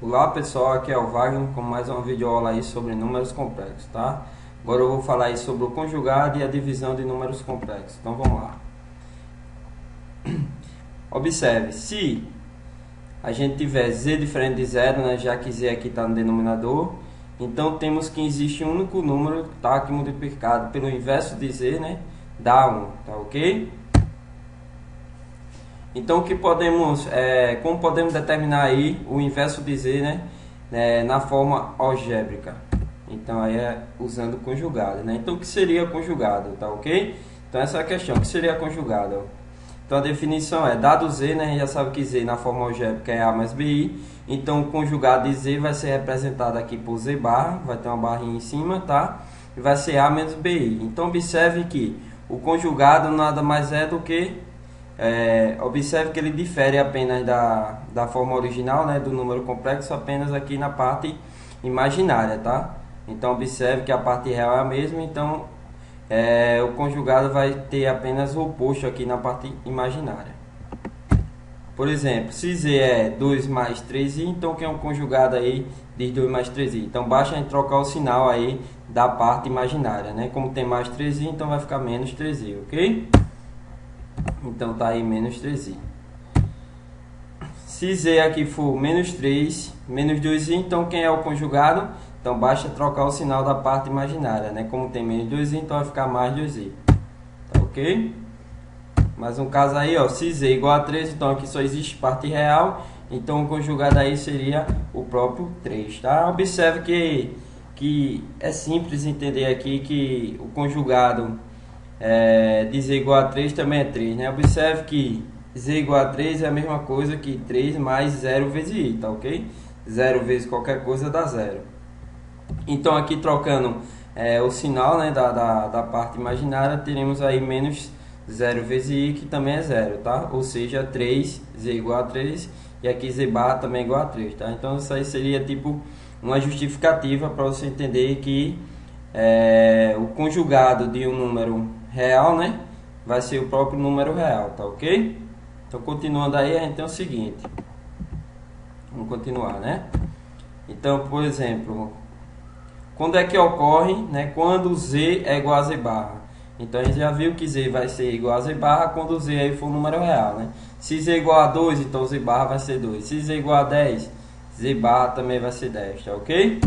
Olá pessoal, aqui é o Wagner com mais uma videoaula aí sobre números complexos, tá? Agora eu vou falar aí sobre o conjugado e a divisão de números complexos. Então vamos lá. Observe, se a gente tiver z diferente de zero, né, já que z aqui está no denominador, então temos que existe um único número, tá, que multiplicado pelo inverso de z, né, dá 1, tá ok? Então o que podemos, como podemos determinar aí o inverso de z, né, na forma algébrica? Então aí é usando conjugado, né? Então o que seria conjugado, tá ok? Então essa é a questão, o que seria conjugado? Então a definição é, dado z, né, a gente já sabe que z na forma algébrica é a mais bi, então o conjugado de z vai ser representado aqui por z barra, vai ter uma barrinha em cima, tá? E vai ser a menos bi. Então observe que o conjugado nada mais é do que observe que ele difere apenas da forma original, né, do número complexo, apenas aqui na parte imaginária, tá? Então observe que a parte real é a mesma, então o conjugado vai ter apenas o oposto aqui na parte imaginária. Por exemplo, se z é 2 mais 3i, então que é um conjugado aí de 2 mais 3i? Então basta a gente trocar o sinal aí da parte imaginária, né? Como tem mais 3i, então vai ficar menos 3i, ok? Então tá aí menos 3i. Se z aqui for menos 3, menos 2i, então quem é o conjugado? Então basta trocar o sinal da parte imaginária, né? Como tem menos 2i, então vai ficar mais 2i. Tá ok? Mais um caso aí, ó. Se z igual a 3, então aqui só existe parte real, então o conjugado aí seria o próprio 3, tá? Observe que é simples entender aqui que o conjugado de z igual a 3 também é 3, né? Observe que z igual a 3 é a mesma coisa que 3 mais 0 vezes i, tá ok? 0 vezes qualquer coisa dá 0. Então aqui trocando o sinal, né, da parte imaginária, teremos aí menos 0 vezes i, que também é 0, tá? Ou seja, 3, z igual a 3, e aqui z barra também é igual a 3, tá? Então isso aí seria tipo uma justificativa para você entender que o conjugado de um número real, né, vai ser o próprio número real, tá ok? Então continuando aí, a gente tem o seguinte, vamos continuar, né? Então, por exemplo, quando é que ocorre, né, quando z é igual a z barra? Então a gente já viu que z vai ser igual a z barra quando z aí for um número real, né? Se z é igual a 2, então z barra vai ser 2. Se z é igual a 10, z barra também vai ser 10, tá ok?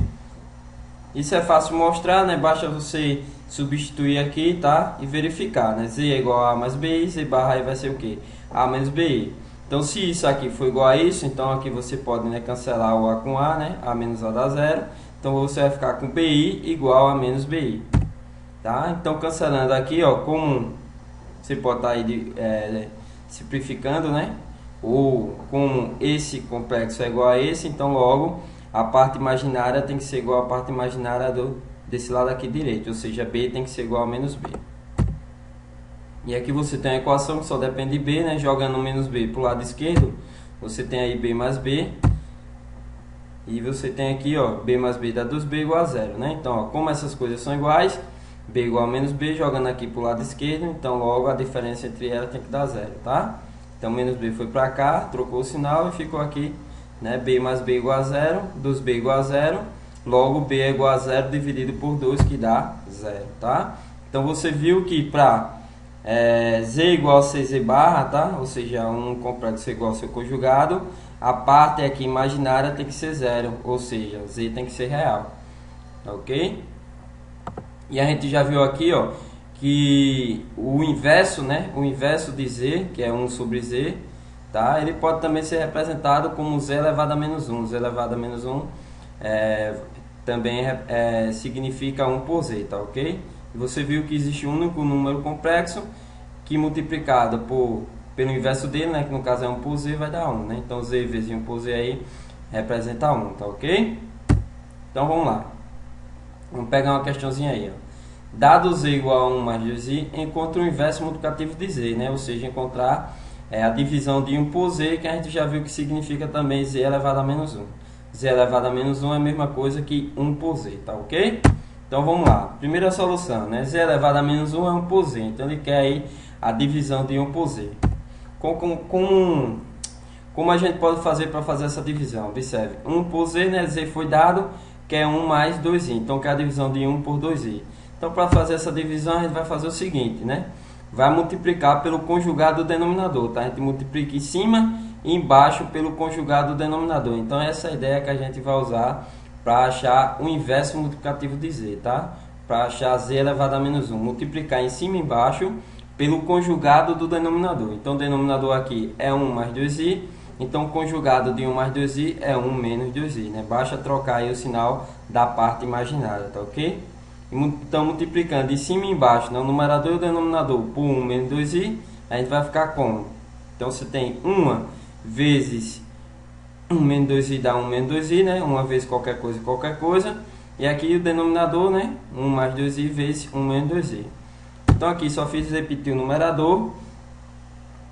Isso é fácil mostrar, né? Basta você substituir aqui, tá? E verificar, né? Z é igual a A mais BI, Z barra aí vai ser o quê? A menos BI. Então, se isso aqui for igual a isso, então aqui você pode, né, cancelar o A com A, né? A menos A dá 0. Então, você vai ficar com BI igual a menos BI. Tá? Então, cancelando aqui, ó, como você pode estar aí simplificando, né? Ou como esse complexo é igual a esse, então logo a parte imaginária tem que ser igual à parte imaginária desse lado aqui direito, ou seja, B tem que ser igual a menos B. E aqui você tem a equação que só depende de B, né? Jogando menos B para o lado esquerdo, você tem aí B mais B. E você tem aqui, ó, B mais B dá 2B igual a 0, né? Então, ó, como essas coisas são iguais, B igual a menos B, jogando aqui para o lado esquerdo, então logo a diferença entre elas tem que dar 0, tá? Então, menos B foi para cá, trocou o sinal e ficou aqui, né? B mais B igual a 0, 2B igual a 0, logo B é igual a 0 dividido por 2, que dá 0, tá? Então, você viu que para Z igual a CZ barra, tá? Ou seja, um complexo igual ao seu conjugado, a parte aqui imaginária tem que ser 0, ou seja, Z tem que ser real, ok? E a gente já viu aqui, ó, que o inverso, né? O inverso de Z, que é 1 sobre Z, tá? Ele pode também ser representado como z elevado a menos 1. Z elevado a menos 1 também significa 1 por z, tá ok? E você viu que existe um único número complexo que multiplicado pelo inverso dele, né, que no caso é 1 por z, vai dar 1, né? Então z vezes 1 por z aí representa 1, tá ok? Então vamos lá. Vamos pegar uma questãozinha aí, ó. Dado z igual a 1 mais 2i, encontre o inverso multiplicativo de z, né? Ou seja, encontrar a divisão de 1 por z, que a gente já viu que significa também z elevado a menos 1. Z elevado a menos 1 é a mesma coisa que 1 por z, tá ok? Então vamos lá. Primeira solução, né? Z elevado a menos 1 é 1 por z. Então ele quer aí a divisão de 1 por z. como a gente pode fazer para fazer essa divisão? Observe, 1 por z, né? Z foi dado, que é 1 mais 2i, então que é a divisão de 1 por 2i. Então, para fazer essa divisão, a gente vai fazer o seguinte, né? Vai multiplicar pelo conjugado do denominador, tá? A gente multiplica em cima e embaixo pelo conjugado do denominador. Então, essa é a ideia que a gente vai usar para achar o inverso multiplicativo de z, tá? Para achar z elevado a menos 1. Multiplicar em cima e embaixo pelo conjugado do denominador. Então, o denominador aqui é 1 mais 2i. Então, o conjugado de 1 mais 2i é 1 menos 2i, né? Basta trocar aí o sinal da parte imaginária, tá ok? Então, multiplicando de cima e embaixo, né, o numerador e o denominador por 1 menos 2i, a gente vai ficar como? Então, você tem 1 vezes 1 menos 2i dá 1 menos 2i, né? 1 vezes qualquer coisa. E aqui o denominador, né? 1 mais 2i vezes 1 menos 2i. Então, aqui só fiz repetir o numerador.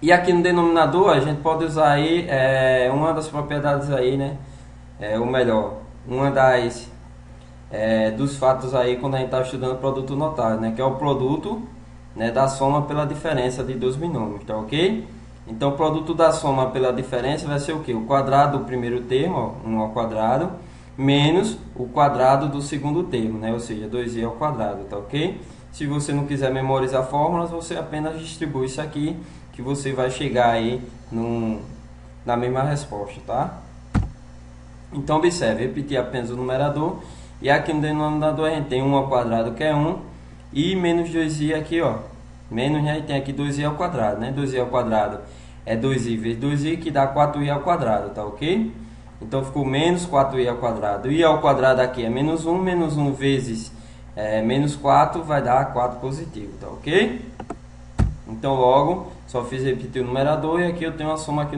E aqui no denominador, a gente pode usar aí uma das propriedades aí, né? Ou melhor, uma dos fatos aí quando a gente está estudando produto notável, né? Que é o produto, né, da soma pela diferença de dois binômios, tá ok? Então, o produto da soma pela diferença vai ser o que? O quadrado do primeiro termo, ó, 1 ao quadrado, menos o quadrado do segundo termo, né? Ou seja, 2i ao quadrado, tá ok? Se você não quiser memorizar fórmulas, você apenas distribui isso aqui, que você vai chegar aí na mesma resposta, tá? Então, observe, repetir apenas o numerador. E aqui no denominador a gente tem 1 ao quadrado, que é 1, e menos 2i aqui, ó. Menos, né? E tem aqui 2i ao quadrado, né? 2i ao quadrado é 2i vezes 2i, que dá 4i ao quadrado, tá ok? Então, ficou menos 4i ao quadrado. I ao quadrado aqui é menos 1 vezes menos 4 vai dar 4 positivo, tá ok? Então, logo, só fiz repetir o numerador e aqui eu tenho a soma aqui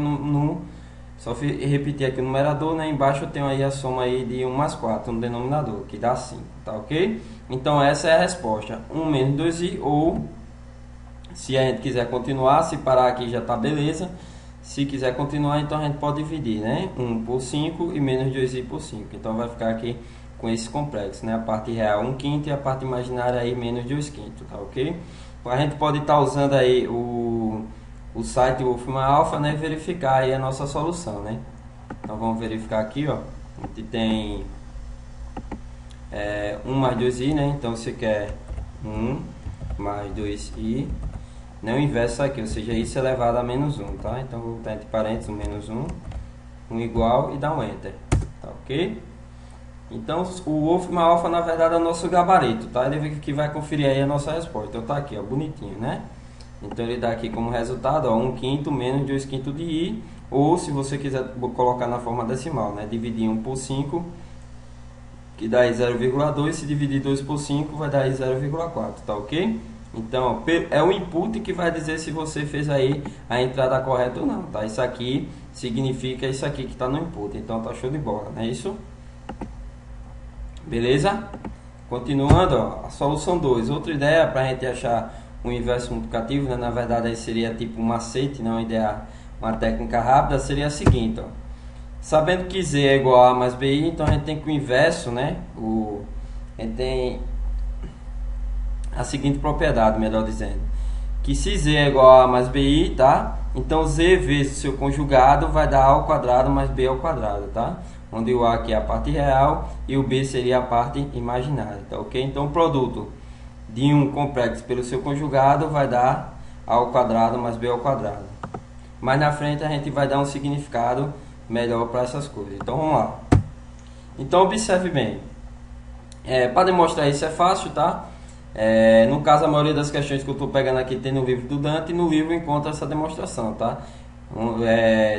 só fiz repetir aqui o numerador, né? Embaixo eu tenho aí a soma aí de 1 mais 4 no denominador, que dá 5, tá ok? Então, essa é a resposta, 1 menos 2i, ou, se a gente quiser continuar, se parar aqui já tá beleza. Se quiser continuar, então a gente pode dividir, né? 1 por 5 e menos 2i por 5. Então, vai ficar aqui com esse complexo, né? A parte real 1/5 e a parte imaginária aí menos 2/5, tá ok? A gente pode estar usando aí o site Wolfram Alpha, né? Verificar aí a nossa solução, né? Então, vamos verificar aqui, ó. A gente tem 1 mais 2i, né? Então, você quer 1 mais 2i, né? O inverso aqui, ou seja, isso elevado a menos 1, tá? Então, vou botar entre parênteses menos 1, 1 igual e dar um Enter, tá ok? Então, o Wolfram Alpha, na verdade, é o nosso gabarito, tá? Ele que vai conferir aí a nossa resposta. Então, tá aqui, ó, bonitinho, né? Então, ele dá aqui como resultado, ó, 1/5 menos 2/5 de i, ou, se você quiser colocar na forma decimal, né? Dividir 1 por 5, que dá aí 0,2, se dividir 2 por 5, vai dar aí 0,4, tá ok? Então, é o input que vai dizer se você fez aí a entrada correta ou não, tá? Isso aqui significa isso aqui que está no input, então tá show de bola, não é isso? Beleza? Continuando, ó, a solução 2. Outra ideia para a gente achar um inverso multiplicativo, né? Na verdade aí seria tipo um macete, não, uma técnica rápida, seria a seguinte, ó. Sabendo que z é igual a A mais bi, então a gente tem que o inverso, né? A gente tem a seguinte propriedade, melhor dizendo, que se z é igual a A mais bi, tá? Então z vezes seu conjugado vai dar A ao quadrado mais b ao quadrado, tá? Onde o A aqui é a parte real e o B seria a parte imaginária, tá ok? Então, o produto de um complexo pelo seu conjugado vai dar A ao quadrado mais B ao quadrado. Mais na frente a gente vai dar um significado melhor para essas coisas. Então, vamos lá. Então, observe bem. Para demonstrar isso é fácil, tá? No caso, a maioria das questões que eu estou pegando aqui tem no livro do Dante, e no livro encontra essa demonstração, tá?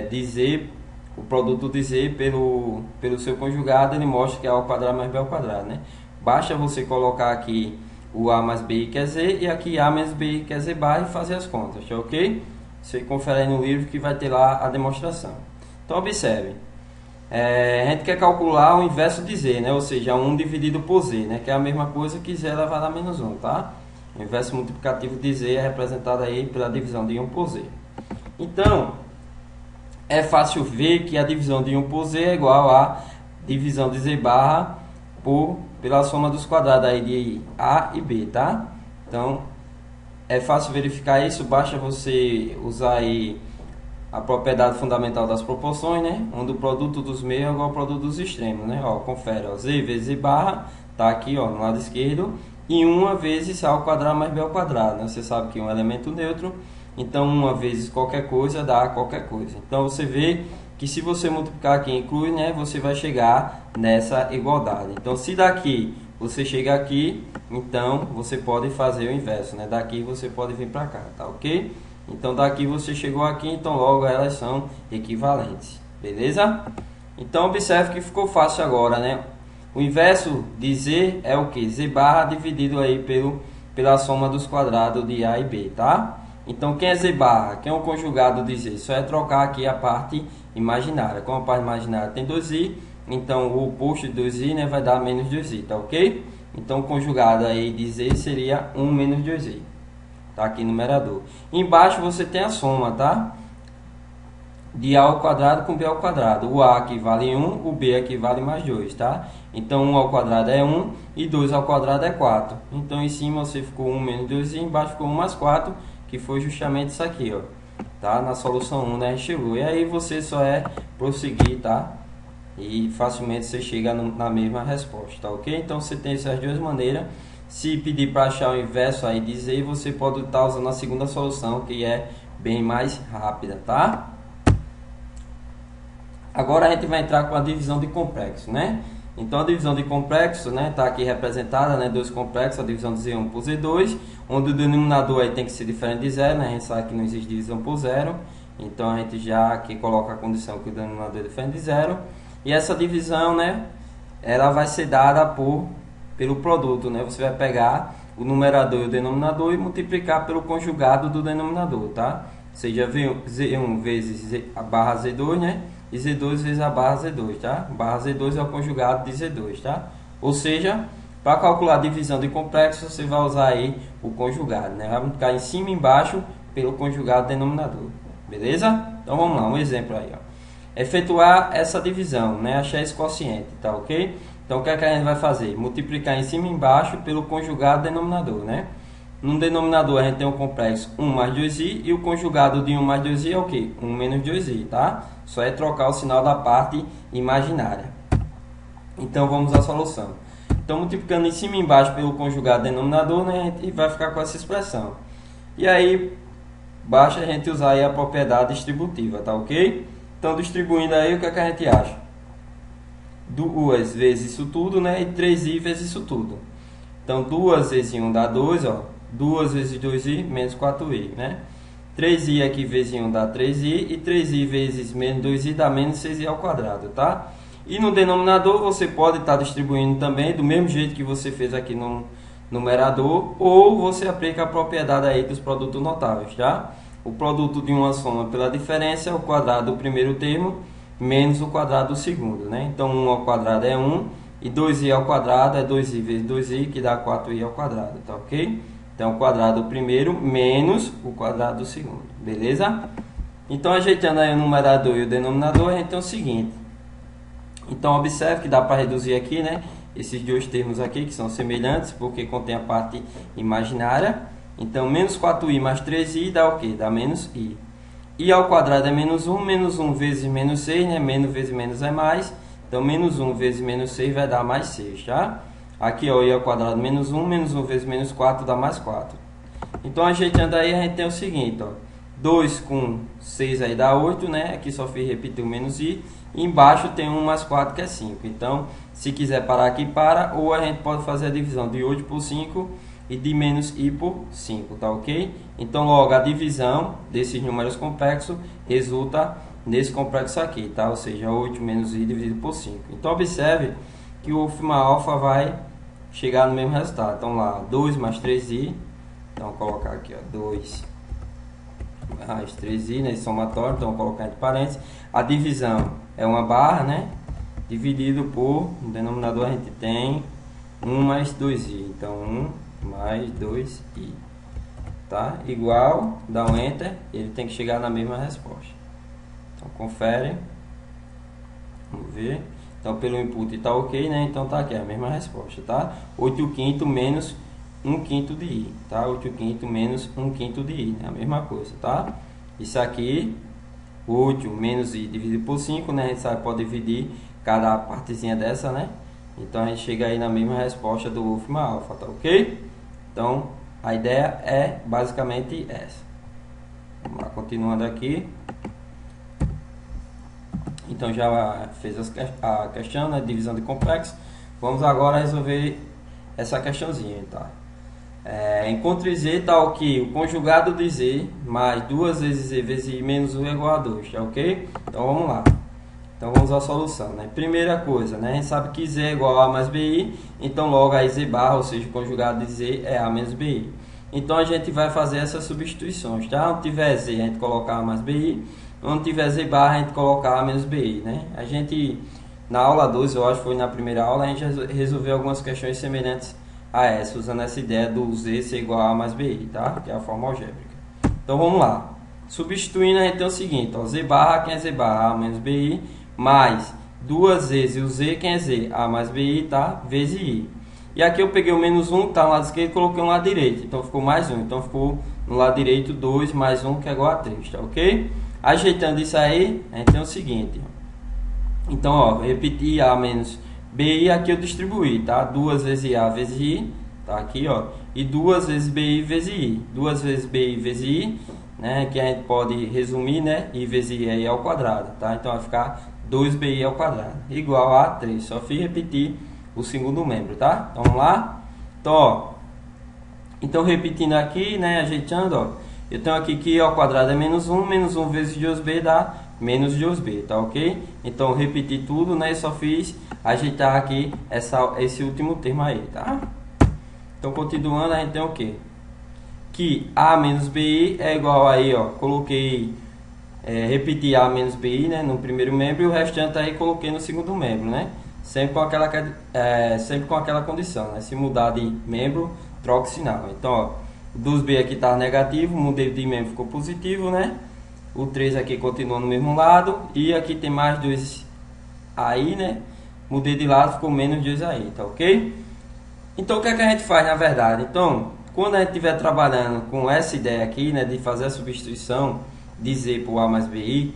Dizer o produto de z pelo seu conjugado, ele mostra que é A ao quadrado mais B ao quadrado, né? Basta você colocar aqui o A mais B que é z, e aqui A menos B que é z bar, e fazer as contas, tá ok? Você confere aí no livro que vai ter lá a demonstração. Então, observe. A gente quer calcular o inverso de z, né? Ou seja, 1 dividido por z, né? Que é a mesma coisa que z elevado a menos 1, tá? O inverso multiplicativo de z é representado aí pela divisão de 1 por z. Então, é fácil ver que a divisão de 1 por z é igual a divisão de z barra pela soma dos quadrados aí de A e B, tá? Então, é fácil verificar isso, basta você usar aí a propriedade fundamental das proporções, né? Onde o produto dos meios é igual ao produto dos extremos, né? Ó, confere, ó, z vezes i barra, tá aqui, ó, no lado esquerdo, e 1 vezes a ao quadrado mais b ao quadrado, né? Você sabe que é um elemento neutro, então 1 vezes qualquer coisa dá qualquer coisa. Então você vê que se você multiplicar aqui e incluir, né, você vai chegar nessa igualdade. Então se daqui você chega aqui, então você pode fazer o inverso, né? Daqui você pode vir para cá, tá ok? Então daqui você chegou aqui, então logo elas são equivalentes, beleza? Então observe que ficou fácil agora, né? O inverso de z é o que? Z barra dividido aí pela soma dos quadrados de A e B, tá? Então quem é z barra? Quem é o conjugado de z? Só é trocar aqui a parte imaginária. Como a parte imaginária tem 2i, então o oposto de 2i, né, vai dar menos 2i, tá ok? Então o conjugado aí de z seria 1 menos 2i. Tá aqui no numerador. Embaixo você tem a soma, tá? De a ao quadrado com b ao quadrado. O a aqui vale 1, o b aqui vale mais 2, tá? Então 1 ao quadrado é 1 e 2 ao quadrado é 4. Então em cima você ficou 1 menos 2 e embaixo ficou 1 mais 4, que foi justamente isso aqui, ó. Tá? Na solução 1, né? Chegou. E aí você só é prosseguir, tá? E facilmente você chega na mesma resposta, tá ok? Então você tem essas duas maneiras. Se pedir para achar o inverso aí de z, você pode estar usando a segunda solução, que é bem mais rápida, tá? Agora a gente vai entrar com a divisão de complexo, né? Então a divisão de complexo, né, tá aqui representada, né, dois complexos, a divisão de z1 por z2, onde o denominador aí tem que ser diferente de zero, né? A gente sabe que não existe divisão por zero, então a gente já aqui coloca a condição que o denominador é diferente de zero. E essa divisão, né, ela vai ser dada pelo produto, né? Você vai pegar o numerador e o denominador e multiplicar pelo conjugado do denominador, tá? Seja Z1 vezes a barra Z2, né? E Z2 vezes a barra Z2, tá? Barra Z2 é o conjugado de Z2, tá? Ou seja, para calcular a divisão de complexo, você vai usar aí o conjugado, né? Vai multiplicar em cima e embaixo pelo conjugado do denominador, beleza? Então vamos lá, um exemplo aí, ó. Efetuar essa divisão, né? Achar esse quociente, tá ok? Então, o que é que a gente vai fazer? Multiplicar em cima e embaixo pelo conjugado denominador, né? No denominador, a gente tem o complexo 1 mais 2i e o conjugado de 1 mais 2i é o quê? 1 menos 2i, tá? Só é trocar o sinal da parte imaginária. Então, vamos à solução. Então, multiplicando em cima e embaixo pelo conjugado denominador, né? A gente vai ficar com essa expressão. E aí, basta a gente usar aí a propriedade distributiva, tá ok? Então, distribuindo aí, o que é que a gente acha? 2 vezes isso tudo, né? E 3i vezes isso tudo. Então, 2 vezes 1 dá 2, ó. 2 vezes 2i menos 4i, né? 3i aqui vezes 1 dá 3i. E 3i vezes menos 2i dá menos 6i ao quadrado, tá? E no denominador, você pode estar distribuindo também do mesmo jeito que você fez aqui no numerador. Ou você aplica a propriedade aí dos produtos notáveis, tá? O produto de uma soma pela diferença é o quadrado do primeiro termo menos o quadrado do segundo, né? Então 1 ao quadrado é 1 e 2i ao quadrado é 2i vezes 2i, que dá 4i ao quadrado, tá ok? Então o quadrado do primeiro menos o quadrado do segundo, beleza? Então ajeitando aí o numerador e o denominador, a gente tem o seguinte. Então observe que dá para reduzir aqui, né? Esses dois termos aqui que são semelhantes, porque contém a parte imaginária. Então menos 4i mais 3i dá o que? Dá menos i. I ao quadrado é menos 1 vezes menos 6, né? Menos vezes menos é mais. Então, menos 1 vezes menos 6 vai dar mais 6, tá? Aqui, ó, I ao quadrado menos 1 vezes menos 4 dá mais 4. Então, ajeitando aí, a gente tem o seguinte, ó. 2 com 6 aí dá 8, né? Aqui só fiz repetir o menos I. E embaixo tem 1 mais 4, que é 5. Então, se quiser parar aqui, para. Ou a gente pode fazer a divisão de 8 por 5 e de menos i por 5, tá ok? Então, logo, a divisão desses números complexos resulta nesse complexo aqui, tá? Ou seja, 8 menos i dividido por 5. Então, observe que o ufma alfa vai chegar no mesmo resultado. Então, lá, 2 mais 3i. Então, vou colocar aqui, ó, 2 mais 3i, né? Somatório, então, vou colocar entre parênteses. A divisão é uma barra, né? Dividido por, no denominador a gente tem 1 mais 2i. Então, 1 mais 2i, tá? Igual, dá um enter, ele tem que chegar na mesma resposta. Então, confere. Vamos ver. Então, pelo input tá ok, né? Então, tá aqui a mesma resposta, tá? 8/5 menos 1/5 de i, tá? 8/5 menos 1/5 de i, né? A mesma coisa, tá? Isso aqui 8 menos I dividido por 5, né? A gente sabe que pode dividir cada partezinha dessa, né? Então a gente chega aí na mesma resposta do último alfa, tá ok? Então a ideia é basicamente essa. Vamos lá, continuando aqui. Então já fez a questão, né? Divisão de complexo. Vamos agora resolver essa questãozinha, tá? Encontre Z tal que o conjugado de Z mais 2 vezes Z vezes I menos 1 é igual a 2, tá ok? Então vamos lá. Então vamos à solução, né? Primeira coisa, né? A gente sabe que Z é igual a mais BI, então logo aí Z barra, ou seja, o conjugado de Z é A menos BI. Então a gente vai fazer essas substituições, tá? Onde tiver Z a gente colocar A mais BI, onde tiver Z barra a gente colocar A menos BI, né? A gente, na aula 12, eu acho que foi na primeira aula, a gente resolveu algumas questões semelhantes a essa, usando essa ideia do Z ser igual a A mais BI, tá? Que é a forma algébrica. Então vamos lá. Substituindo a gente tem o seguinte, ó, Z barra, quem é Z barra? A menos BI, mais 2 vezes o Z, quem é Z? A mais BI, tá? Vezes I. E aqui eu peguei o menos 1, que está no lado esquerdo, e coloquei no lado direito. Então ficou mais 1. Então ficou no lado direito 2 mais 1, que é igual a 3, tá ok? Ajeitando isso aí, a gente tem o seguinte. Então, ó, repetir A menos BI, aqui eu distribuí, tá? 2 vezes A vezes I, tá aqui, ó. E 2 vezes BI vezes I. 2 vezes BI vezes I, né? Que a gente pode resumir, né? I vezes I é I ao quadrado, tá? Então vai ficar 2BI ao quadrado, igual a 3. Só fiz repetir o segundo membro, tá? Então vamos lá. Então, ó. Então repetindo aqui, né? Ajeitando, ó. Eu tenho aqui que I ao quadrado é menos 1. Menos 1 vezes 2B dá menos 2B, tá ok? Então repetir tudo, né? Só fiz ajeitar aqui esse último termo aí, tá? Então continuando, a gente tem o quê? Que A menos BI é igual aí, ó. Coloquei, repetir A menos BI, né? No primeiro membro e o restante aí coloquei no segundo membro, né? Sempre com aquela condição, né? Se mudar de membro, troca o sinal. Então, ó, o 2B aqui tá negativo, mudei de membro, ficou positivo, né? O 3 aqui continua no mesmo lado. E aqui tem mais 2 aí, né? Mudei de lado, ficou menos 2 aí, tá ok? Então, o que é que a gente faz, na verdade? Então, quando a gente estiver trabalhando com essa ideia aqui, né? De fazer a substituição de Z por A mais BI.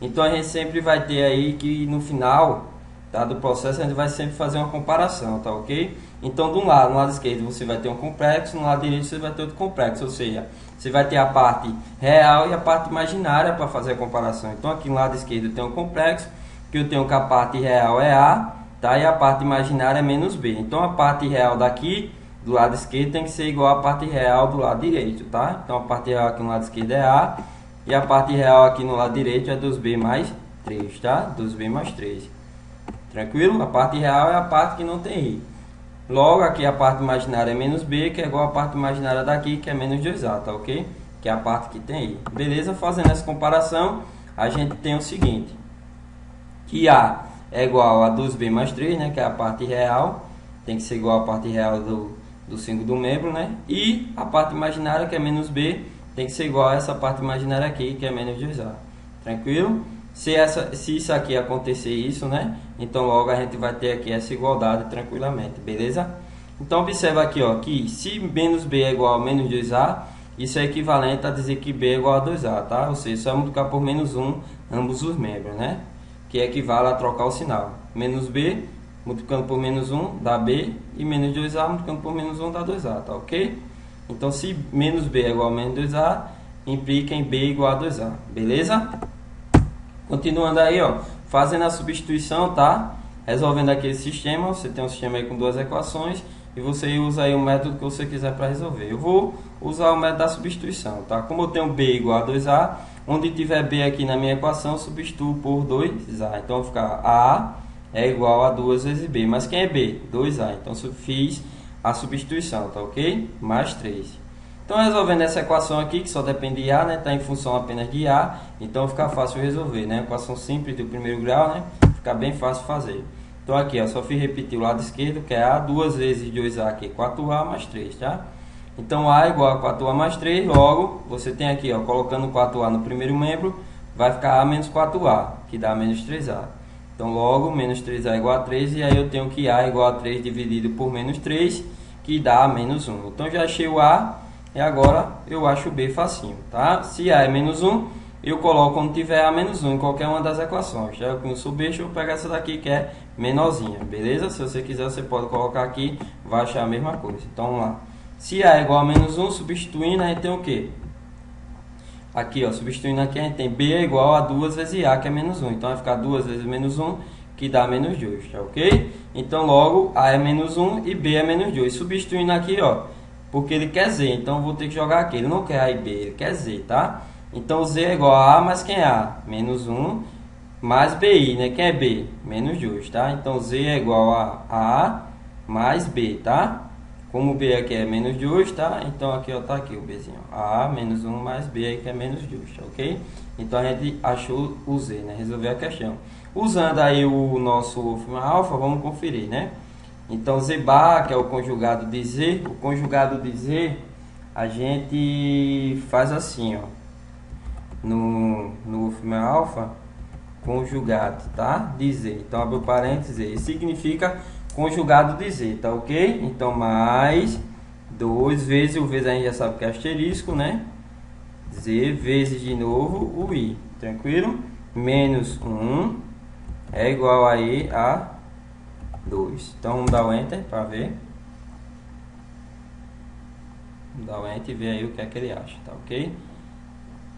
Então, a gente sempre vai ter aí que no final, tá, do processo, a gente vai sempre fazer uma comparação, tá ok? Então, no lado esquerdo você vai ter um complexo, no lado direito você vai ter outro complexo, ou seja, você vai ter a parte real e a parte imaginária para fazer a comparação. Então, aqui no lado esquerdo tem um complexo, que eu tenho que a parte real é A, tá? E a parte imaginária é menos B. Então, a parte real daqui, do lado esquerdo, tem que ser igual à parte real do lado direito, tá? Então, a parte real aqui no lado esquerdo é A, e a parte real aqui no lado direito é 2B mais 3, tá? 2B mais 3. Tranquilo? A parte real é a parte que não tem I. Logo, aqui a parte imaginária é menos B, que é igual a parte imaginária daqui, que é menos 2A, tá ok? Que é a parte que tem I. Beleza? Fazendo essa comparação, a gente tem o seguinte. Que A é igual a 2B mais 3, né? Que é a parte real. Tem que ser igual a parte real do segundo membro, né? E a parte imaginária, que é menos B, tem que ser igual a essa parte imaginária aqui, que é menos 2A. Tranquilo? Se isso aqui acontecer isso, né? Então logo a gente vai ter aqui essa igualdade tranquilamente, beleza? Então observa aqui, ó, que se menos B é igual a menos 2A, isso é equivalente a dizer que B é igual a 2A, tá? Ou seja, só multiplicar por menos 1 ambos os membros, né? Que equivale a trocar o sinal. Menos B multiplicando por menos 1 dá B, e menos 2A multiplicando por menos 1 dá 2A, tá ok? Então se menos B é igual a menos 2A, implica em B igual a 2A, beleza? Continuando aí, ó, fazendo a substituição, tá? Resolvendo aquele sistema, você tem um sistema aí com duas equações e você usa aí o método que você quiser para resolver. Eu vou usar o método da substituição, tá? Como eu tenho B igual a 2A, onde tiver B aqui na minha equação, eu substituo por 2A. Então, vai ficar A é igual a 2 vezes B. Mas quem é B? 2A. Então, eu fiz a substituição, tá ok? Mais 3. Então, resolvendo essa equação aqui, que só depende de A, né? Está em função apenas de A, então fica fácil resolver, né? Equação simples do primeiro grau, né? Fica bem fácil fazer. Então, aqui, ó, só fiz repetir o lado esquerdo, que é A, 2 vezes 2A aqui, 4A mais 3, tá? Então, A igual a 4A mais 3, logo, você tem aqui, ó, colocando 4A no primeiro membro, vai ficar A menos 4A, que dá menos 3A. Então, logo, menos 3A é igual a 3, e aí eu tenho que A igual a 3 dividido por menos 3, que dá menos 1. Então, já achei o A. E agora eu acho o B facinho, tá? Se A é menos 1, eu coloco quando tiver A menos 1 em qualquer uma das equações. Já que eu sou besta, eu vou pegar essa daqui que é menorzinha, beleza? Se você quiser, você pode colocar aqui, vai achar a mesma coisa. Então vamos lá. Se A é igual a menos 1, substituindo, a gente tem o quê? Aqui, ó, substituindo aqui, a gente tem B é igual a 2 vezes A, que é menos 1. Então vai ficar 2 vezes menos 1, que dá menos 2, tá ok? Então logo A é menos 1 e B é menos 2. Substituindo aqui, ó, porque ele quer Z, então eu vou ter que jogar aqui. Ele não quer A e B, ele quer Z, tá? Então Z é igual a A mais quem é A? Menos 1 mais BI, né? Quem é B? Menos 2, tá? Então Z é igual a A mais B, tá? Como o B aqui é menos 2, tá? Então aqui, ó, tá aqui o Bzinho. A menos 1 mais B aí que é menos 2, tá ok? Então a gente achou o Z, né? Resolveu a questão. Usando aí o nosso wolfram alfa, vamos conferir, né? Então Z bar, que é o conjugado de Z, o conjugado de Z, a gente faz assim, ó. No wolfram alfa, conjugado, tá? De Z. Então abre o parênteses, Z significa conjugado de Z, tá ok? Então mais 2 vezes, o vezes a gente já sabe que é asterisco, né? Z vezes de novo o I, tranquilo? Menos 1 é igual aí a 2. Então vamos dar o Enter para ver. Vamos dar o Enter e ver aí o que é que ele acha, tá ok?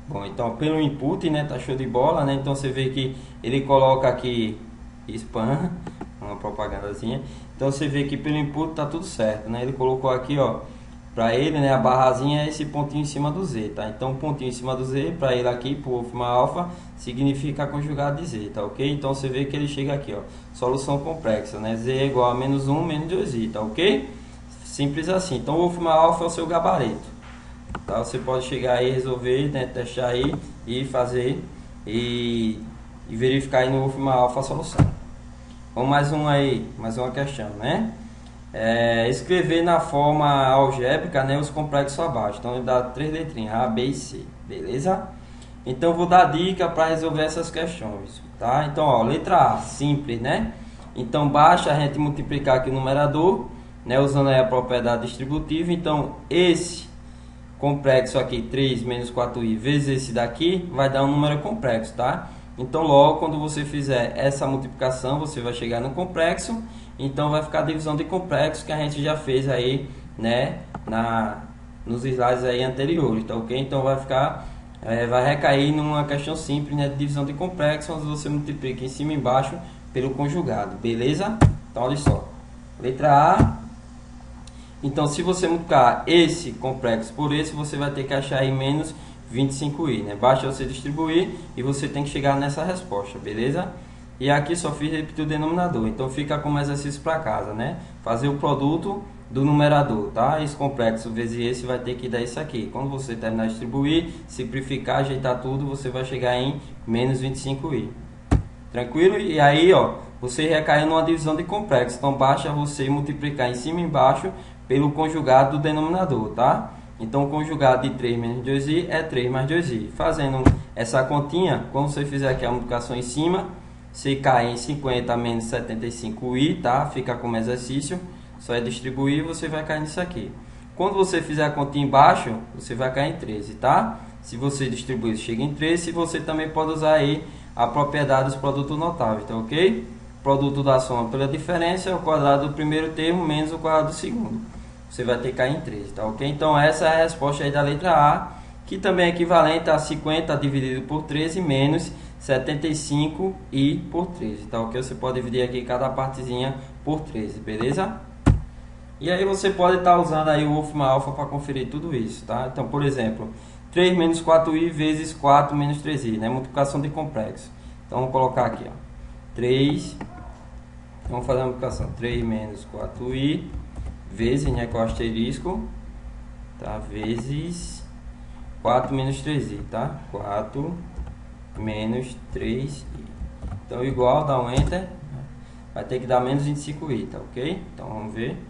Bom, então pelo input, né, tá show de bola, né? Então você vê que ele coloca aqui spam, uma propagandazinha. Então você vê que pelo input tá tudo certo, né? Ele colocou aqui, ó, para ele, né, a barrazinha é esse pontinho em cima do Z, tá? Então pontinho em cima do Z para ele aqui pro wolfram alfa significa conjugado de Z, tá ok? Então você vê que ele chega aqui, ó, solução complexa, né? Z é igual a menos 1 menos 2i, tá ok? Simples assim. Então o wolfram alfa é o seu gabarito. Tá? Você pode chegar aí, resolver, né, testar aí e fazer e verificar aí no wolfram alfa a solução. Vamos mais um aí, mais uma questão, né? Escrever na forma algébrica, né, os complexos abaixo. Então ele dá 3 letrinhas, A, B e C, beleza? Então vou dar dica para resolver essas questões, tá? Então, ó, letra A, simples, né? Então basta a gente multiplicar aqui o numerador, né, usando aí a propriedade distributiva. Então esse complexo aqui, 3 menos 4i vezes esse daqui, vai dar um número complexo, tá? Então logo quando você fizer essa multiplicação, você vai chegar no complexo. Então vai ficar a divisão de complexo que a gente já fez aí, né, nos slides aí anteriores, tá ok? Então vai ficar, vai recair numa questão simples, né, de divisão de complexo, onde você multiplica em cima e embaixo pelo conjugado, beleza? Então olha só, letra A. Então se você multiplicar esse complexo por esse, você vai ter que achar aí menos 25i, né? Basta você distribuir e você tem que chegar nessa resposta, beleza? E aqui só fiz repetir o denominador, então fica como exercício para casa, né? Fazer o produto do numerador, tá? Esse complexo vezes esse vai ter que dar isso aqui. Quando você terminar de distribuir, simplificar, ajeitar tudo, você vai chegar em menos 25i. Tranquilo? E aí, ó, você recai numa divisão de complexo, então basta você multiplicar em cima e embaixo pelo conjugado do denominador, tá? Então o conjugado de 3 menos 2i é 3 mais 2i. Fazendo essa continha, quando você fizer aqui a multiplicação em cima, você cai em 50 menos 75i, tá? Fica como exercício, só é distribuir e você vai cair nisso aqui. Quando você fizer a continha embaixo, você vai cair em 13, tá? Se você distribuir, chega em 13. E você também pode usar aí a propriedade dos produtos notáveis, tá ok? Produto da soma pela diferença é o quadrado do primeiro termo menos o quadrado do segundo. Você vai ter que cair em 13, tá ok? Então essa é a resposta aí da letra A, que também é equivalente a 50 dividido por 13 menos 75i por 13, tá ok? Você pode dividir aqui cada partezinha por 13, beleza? E aí você pode estar usando aí o wolfram alfa para conferir tudo isso, tá? Então, por exemplo, 3 menos 4i vezes 4 menos 3i, né? Multiplicação de complexo. Então vamos colocar aqui, ó, 3, vamos fazer a multiplicação, 3 menos 4i vezes, né, com asterisco, tá? Vezes 4 menos 3i, tá? 4 menos 3i. Então igual, dá um enter, vai ter que dar menos 25i, tá ok? Então vamos ver.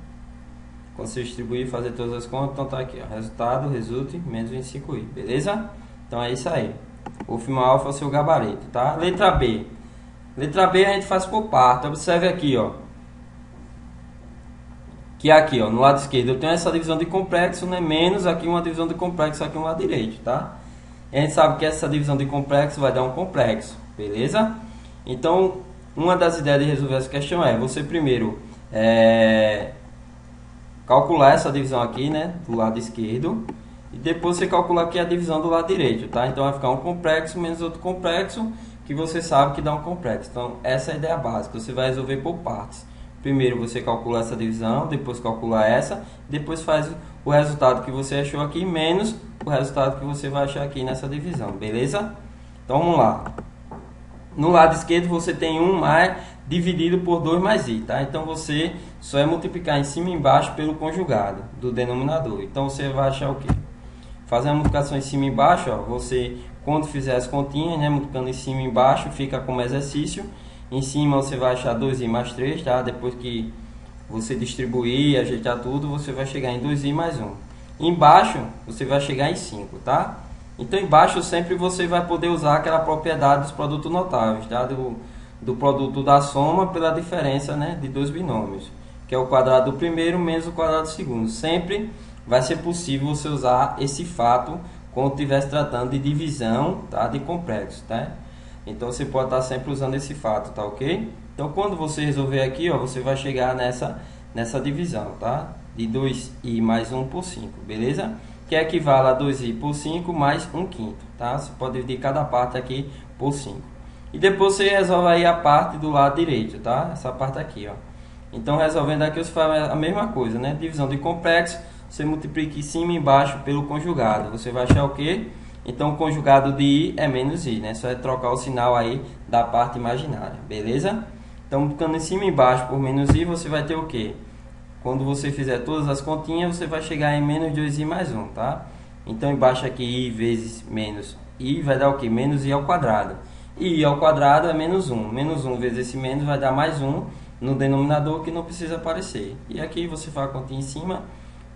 Quando você distribuir e fazer todas as contas, então tá aqui, ó, resultado, resulte, menos 25i, beleza? Então é isso aí. O wolfram alfa é o seu gabarito, tá? Letra B. Letra B a gente faz por parte. Observe aqui, ó, que aqui, ó, no lado esquerdo eu tenho essa divisão de complexo, né? Menos aqui uma divisão de complexo aqui no lado direito, tá? E a gente sabe que essa divisão de complexo vai dar um complexo, beleza? Então, uma das ideias de resolver essa questão é você primeiro calcular essa divisão aqui, né, do lado esquerdo, e depois você calcular aqui a divisão do lado direito, tá? Então vai ficar um complexo menos outro complexo, que você sabe que dá um complexo. Então essa é a ideia básica, você vai resolver por partes. Primeiro você calcula essa divisão, depois calcula essa, depois faz o resultado que você achou aqui, menos o resultado que você vai achar aqui nessa divisão, beleza? Então vamos lá. No lado esquerdo você tem 1 mais dividido por 2 mais i, tá? Então você só é multiplicar em cima e embaixo pelo conjugado do denominador. Então você vai achar o quê? Fazendo a multiplicação em cima e embaixo, ó, você quando fizer as continhas, né, multiplicando em cima e embaixo, fica como exercício. Em cima você vai achar 2i mais 3, tá? Depois que você distribuir, ajeitar tudo, você vai chegar em 2i mais 1. Embaixo você vai chegar em 5, tá? Então embaixo sempre você vai poder usar aquela propriedade dos produtos notáveis, tá? Do produto da soma pela diferença, né, de dois binômios, que é o quadrado do primeiro menos o quadrado do segundo. Sempre vai ser possível você usar esse fato quando estiver se tratando de divisão, tá, de complexo, tá? Então você pode estar sempre usando esse fato, tá, ok? Então quando você resolver aqui, ó, você vai chegar nessa divisão, tá? De 2i mais 1 por 5, beleza? Que equivale a 2i por 5 mais 1 quinto, tá? Você pode dividir cada parte aqui por 5. E depois você resolve aí a parte do lado direito, tá? Essa parte aqui, ó. Então resolvendo aqui você faz a mesma coisa, né? Divisão de complexo, você multiplica em cima e embaixo pelo conjugado. Você vai achar o quê? Então o conjugado de i é menos i, né? Só é trocar o sinal aí da parte imaginária, beleza? Então multiplicando em cima e embaixo por menos i, você vai ter o quê? Quando você fizer todas as continhas, você vai chegar em menos 2i mais 1, tá? Então embaixo aqui i vezes menos i vai dar o quê? Menos i ao quadrado. E i ao quadrado é menos 1. Menos 1 vezes esse menos vai dar mais 1 no denominador, que não precisa aparecer. E aqui você faz a continha em cima,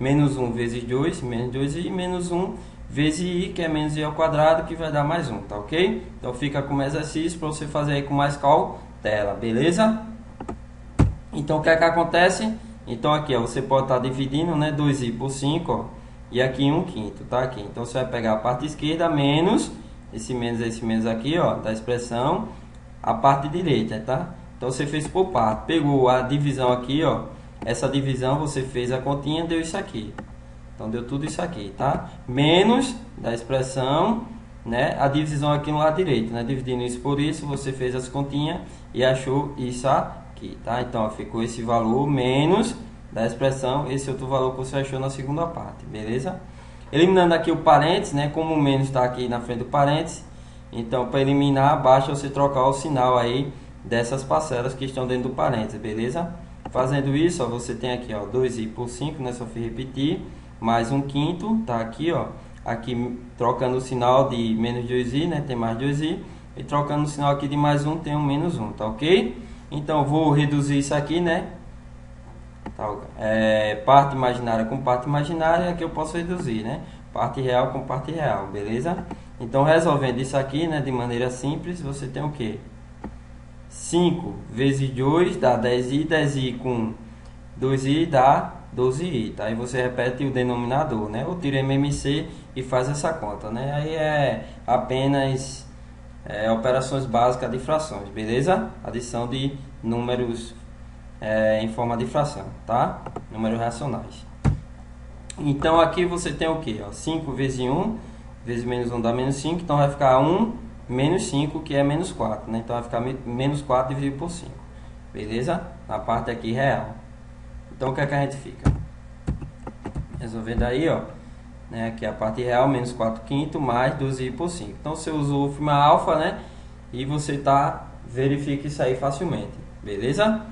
menos 1 vezes 2, menos 2i, menos 1 vezes i, que é menos i ao quadrado, que vai dar mais 1, tá ok? Então fica como exercício para você fazer aí com mais cautela, beleza? Então o que é que acontece? Então aqui, ó, você pode estar dividindo, né, 2i por 5, ó, e aqui 1 quinto, tá? Aqui. Então você vai pegar a parte esquerda menos esse menos aqui, ó, da expressão, a parte direita, tá? Então você fez por parte, pegou a divisão aqui, ó, essa divisão você fez a continha, deu isso aqui. Então deu tudo isso aqui, tá? Menos da expressão, né, a divisão aqui no lado direito, né? Dividindo isso por isso, você fez as continhas e achou isso aqui, tá? Então ó, ficou esse valor menos da expressão, esse outro valor que você achou na segunda parte, beleza? Eliminando aqui o parênteses, né? Como o menos está aqui na frente do parênteses, então para eliminar, basta você trocar o sinal aí dessas parcelas que estão dentro do parênteses, beleza? Fazendo isso, ó, você tem aqui, ó, 2i por 5, né? Só fui repetir, mais 1 quinto, tá aqui, ó. Aqui trocando o sinal de menos 2i, né? Tem mais 2i. E trocando o sinal aqui de mais 1, tem um menos 1, tá ok? Então vou reduzir isso aqui, né? Parte imaginária com parte imaginária, aqui eu posso reduzir, né? Parte real com parte real, beleza? Então resolvendo isso aqui, né, de maneira simples, você tem o que? 5 vezes 2 dá 10i, 10i com 2i dá 12i, tá? Aí você repete o denominador, né? Ou tira MMC e faz essa conta, né? Aí é apenas operações básicas de frações, beleza? Adição de números em forma de fração, tá? Números racionais. Então aqui você tem o que? 5 vezes 1 vezes menos 1 dá menos 5, então vai ficar 1 menos 5, que é menos 4, né? Então vai ficar menos 4 dividido por 5, beleza? Na parte aqui real. Então o que é que a gente fica? Resolvendo aí, ó, né? Aqui a parte real, menos 4 quinto mais 12i por 5. Então você usou o firma alfa, né? E você verifica isso aí facilmente, beleza?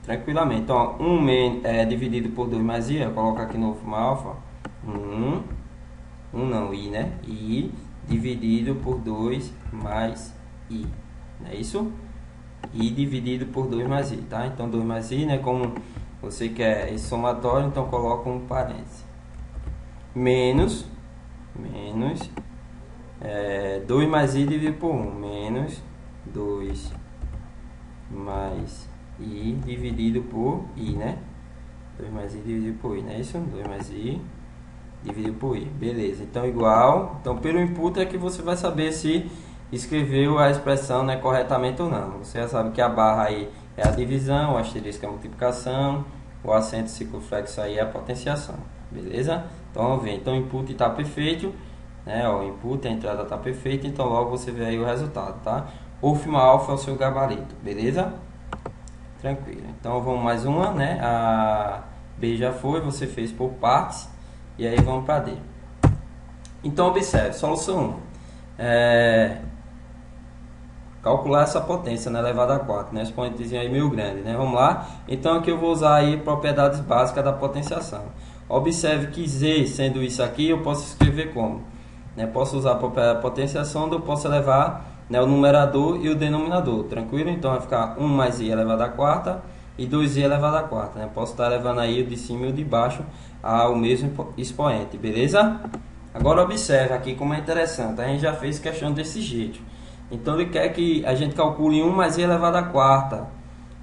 Tranquilamente. Então, 1 dividido por 2 mais i, eu coloco aqui no forma alfa, 1 não, i, né? I dividido por 2 mais i, não é isso? I dividido por 2 mais i, tá? Então, 2 mais i, né? Como você quer esse somatório, então coloca um parênteses. Menos 2 mais i dividido por 1, menos 2 mais i dividido por i, né? 2 mais i dividido por i, não é isso? 2 mais i Dividiu por i, beleza. Então igual, então pelo input é que você vai saber se escreveu a expressão, né, corretamente ou não. Você já sabe que a barra aí é a divisão, o asterisco é a multiplicação, o acento circunflexo aí é a potenciação, beleza? Então vamos ver, então o input está perfeito, né, ó, o input, a entrada está perfeita, então logo você vê aí o resultado, tá? UFMA alfa é o seu gabarito, beleza? Tranquilo. Então vamos mais uma, né? A B já foi, você fez por partes. E aí vamos para D. Então observe, solução 1. Calcular essa potência, né, elevada a 4, né? Expoentezinho aí meio grande, né? Vamos lá. Então aqui eu vou usar aí propriedades básicas da potenciação. Observe que Z, sendo isso aqui, eu posso escrever como? Né? Posso usar a propriedade da potenciação, onde eu posso elevar, né, o numerador e o denominador, tranquilo? Então vai ficar 1 mais i elevado a quarta e 2i elevado a quarta, né? Posso estar elevando aí o de cima e o de baixo ao mesmo expoente, beleza? Agora observe aqui como é interessante, a gente já fez questão desse jeito. Então ele quer que a gente calcule 1 mais i elevado a quarta,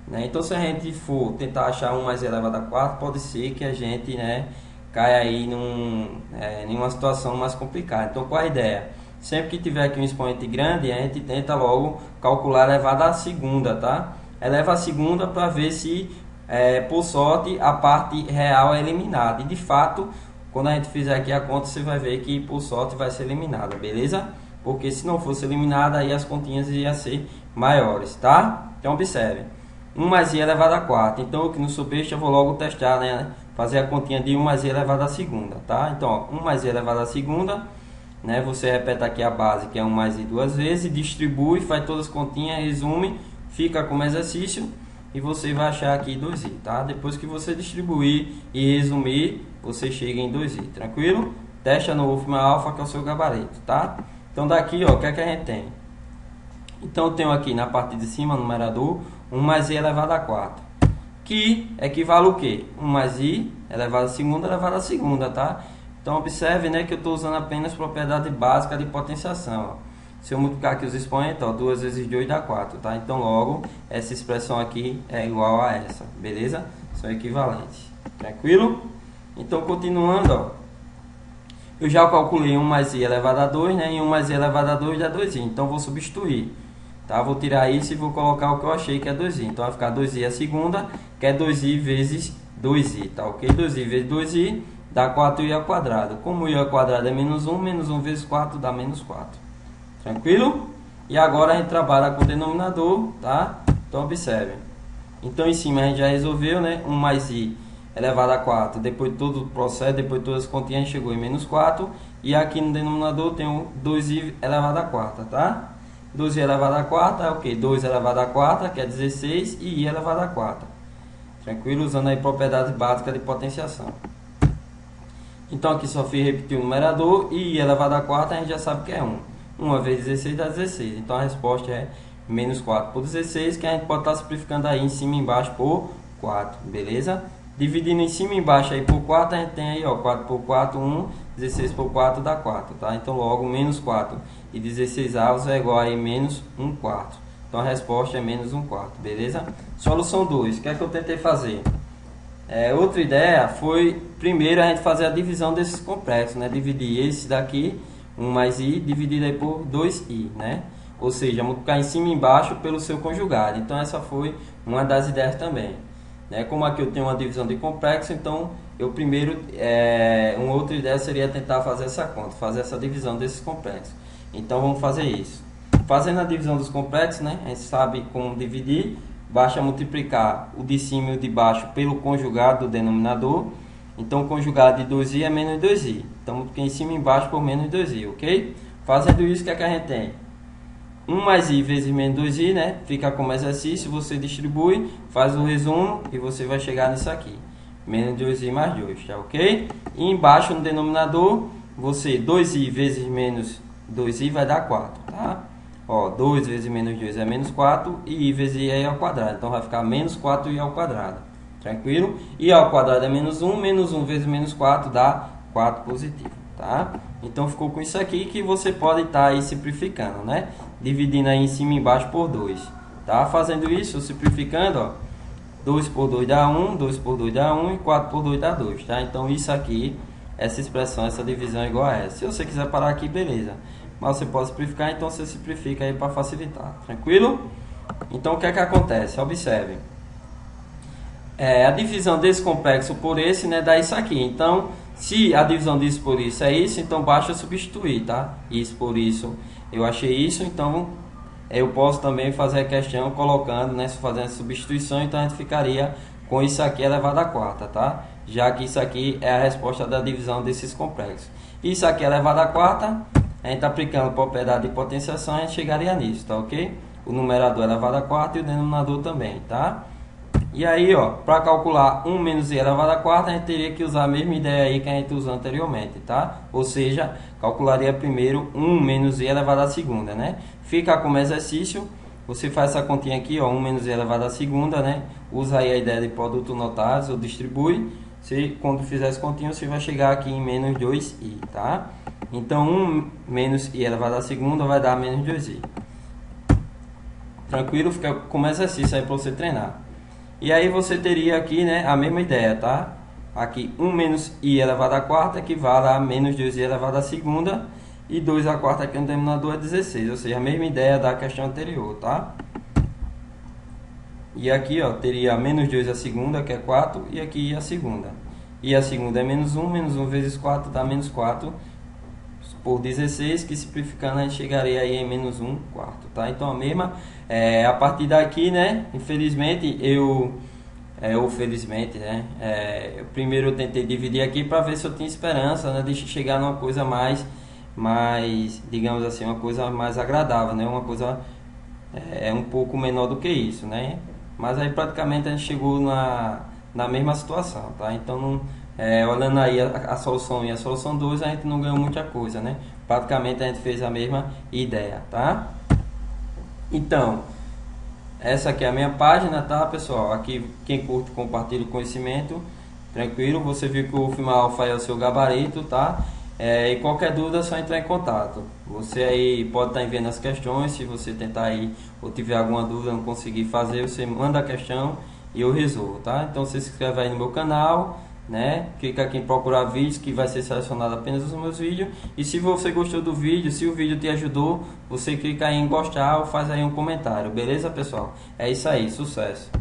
né? Então se a gente for tentar achar 1 mais i elevado a quarta, pode ser que a gente, né, caia aí em uma situação mais complicada. Então qual a ideia? Sempre que tiver aqui um expoente grande, a gente tenta logo calcular elevado à segunda, tá? Eleva a segunda para ver se, por sorte, a parte real é eliminada. E de fato, quando a gente fizer aqui a conta, você vai ver que por sorte vai ser eliminada, beleza? Porque se não fosse eliminada, aí as continhas iam ser maiores, tá? Então observe, 1 mais i elevado a quarta. Então aqui no subtexto eu vou logo testar, né? Fazer a continha de 1 mais i elevado a segunda, tá? Então ó, 1 mais i elevado a segunda, né? Você repete aqui a base, que é 1 mais i duas vezes, distribui, faz todas as continhas, resume, fica como exercício e você vai achar aqui 2i, tá? Depois que você distribuir e resumir, você chega em 2i, tranquilo? Testa no UFMA alfa, que é o seu gabarito, tá? Então daqui, ó, o que é que a gente tem? Então eu tenho aqui na parte de cima, numerador, 1 mais i elevado a quarta, que equivale o quê? 1 mais i elevado a segunda, tá? Então observe, né, que eu estou usando apenas propriedade básica de potenciação, ó. Se eu multiplicar aqui os expoentes, ó, 2 vezes 2 dá 4, tá? Então logo essa expressão aqui é igual a essa, beleza? São equivalentes, tranquilo? Então continuando, ó, eu já calculei 1 mais i elevado a 2, né? E 1 mais i elevado a 2 dá 2i, então vou substituir, tá? Vou tirar isso e vou colocar o que eu achei que é 2i, então vai ficar 2i a segunda, que é 2i vezes 2i, tá ok? 2i vezes 2i dá 4i ao quadrado. Como i ao quadrado é menos 1 vezes 4 dá menos 4. Tranquilo? E agora a gente trabalha com o denominador, tá? Então observe. Então em cima a gente já resolveu, né? 1 mais i elevado a 4. Depois de todo o processo, depois de todas as continhas, a gente chegou em menos 4. E aqui no denominador tem o 2i elevado a 4, tá? 2i elevado a 4 é o que? 2 elevado a 4, que é 16, e i elevado a 4. Tranquilo? Usando aí propriedades básicas de potenciação. Então aqui só fiz repetir o numerador e i elevado a 4 a gente já sabe que é 1. 1 vezes 16 dá 16. Então a resposta é menos 4 por 16, que a gente pode estar simplificando aí em cima e embaixo por 4, beleza? Dividindo em cima e embaixo aí por 4, a gente tem aí, ó, 4 por 4, 1, 16 por 4 dá 4, tá? Então logo menos 4 e 16 avos é igual a menos 1 quarto. Então a resposta é menos 1 quarto, beleza? Solução 2, o que é que eu tentei fazer? Outra ideia foi, primeiro, a gente fazer a divisão desses complexos, né? Dividir esse daqui, 1 mais i, dividido aí por 2i, né? Ou seja, multiplicar em cima e embaixo pelo seu conjugado. Então essa foi uma das ideias também, né? Como aqui eu tenho uma divisão de complexo, então eu primeiro, uma outra ideia seria tentar fazer essa conta, fazer essa divisão desses complexos. Então vamos fazer isso. Fazendo a divisão dos complexos, né? A gente sabe como dividir, basta multiplicar o de cima e o de baixo pelo conjugado do denominador. Então o conjugado de 2i é menos 2i. Então multipliquei em cima e embaixo por menos 2i, ok? Fazendo isso, o que é que a gente tem? 1 mais i vezes menos 2i, né? Fica como exercício, você distribui, faz o resumo e você vai chegar nisso aqui. Menos 2i mais 2, tá ok? E embaixo no denominador, você 2i vezes menos 2i vai dar 4, tá? Ó, 2 vezes menos 2 é menos 4 e i vezes i é ao quadrado. Então vai ficar menos 4i ao quadrado. Tranquilo? I ao quadrado é menos 1 vezes menos 4 dá 4 positivo, tá? Então ficou com isso aqui que você pode estar aí simplificando, né? Dividindo aí em cima e embaixo por 2, tá? Fazendo isso, simplificando, ó, 2 por 2 dá 1, 2 por 2 dá 1 e 4 por 2 dá 2, tá? Então isso aqui essa expressão, essa divisão é igual a essa. Se você quiser parar aqui, beleza. Mas você pode simplificar, então você simplifica aí para facilitar. Tranquilo? Então o que é que acontece? Observe. A divisão desse complexo por esse, né, dá isso aqui. Então, se a divisão disso por isso é isso, então basta substituir, tá? Isso por isso, eu achei isso, então eu posso também fazer a questão colocando, né, fazendo a substituição, então a gente ficaria com isso aqui elevado à quarta, tá? Já que isso aqui é a resposta da divisão desses complexos. Isso aqui elevado à quarta, a gente aplicando propriedade de potenciação, a gente chegaria nisso, tá ok? O numerador elevado à quarta e o denominador também, tá? E aí, ó, para calcular 1 menos i elevado à quarta, a gente teria que usar a mesma ideia aí que a gente usou anteriormente, tá? Ou seja, calcularia primeiro 1 menos i elevado à segunda, né? Fica como exercício, você faz essa continha aqui, ó, 1 menos i elevado à segunda, né? Usa aí a ideia de produto notáveis ou distribui. Você, quando fizer essa continha, você vai chegar aqui em menos 2i, tá? Então, 1 menos i elevado à segunda vai dar menos 2i. Tranquilo? Fica como exercício aí para você treinar. E aí você teria aqui, né, a mesma ideia, tá? Aqui 1 menos i elevado à quarta equivale a menos 2i elevado à segunda. E 2 à quarta aqui no denominador é 16. Ou seja, a mesma ideia da questão anterior, tá? E aqui, ó, teria menos 2 à segunda, que é 4. E aqui i à segunda. I à segunda é menos 1. Menos 1 vezes 4 dá menos 4. Por 16, que simplificando a gente chegaria aí em menos 1 quarto, tá? Então a mesma, a partir daqui, né, infelizmente ou felizmente, né, primeiro eu tentei dividir aqui para ver se eu tinha esperança, né, de chegar numa coisa mais, digamos assim, uma coisa mais agradável, né, uma coisa um pouco menor do que isso, né, mas aí praticamente a gente chegou na mesma situação, tá? Então não... olhando aí a solução 1 e a solução 2, a gente não ganhou muita coisa, né? Praticamente a gente fez a mesma ideia, tá? Então, essa aqui é a minha página, tá, pessoal? Aqui, quem curte, compartilha o conhecimento, tranquilo. Você viu que o FIMA Alpha é o seu gabarito, tá? E qualquer dúvida é só entrar em contato. Você aí pode estar enviando as questões. Se você tentar aí ou tiver alguma dúvida, não conseguir fazer, você manda a questão e eu resolvo, tá? Então você se inscreve aí no meu canal, né? Clica aqui em procurar vídeos, que vai ser selecionado apenas os meus vídeos. E se você gostou do vídeo, se o vídeo te ajudou, você clica aí em gostar ou faz aí um comentário, beleza, pessoal? É isso aí, sucesso!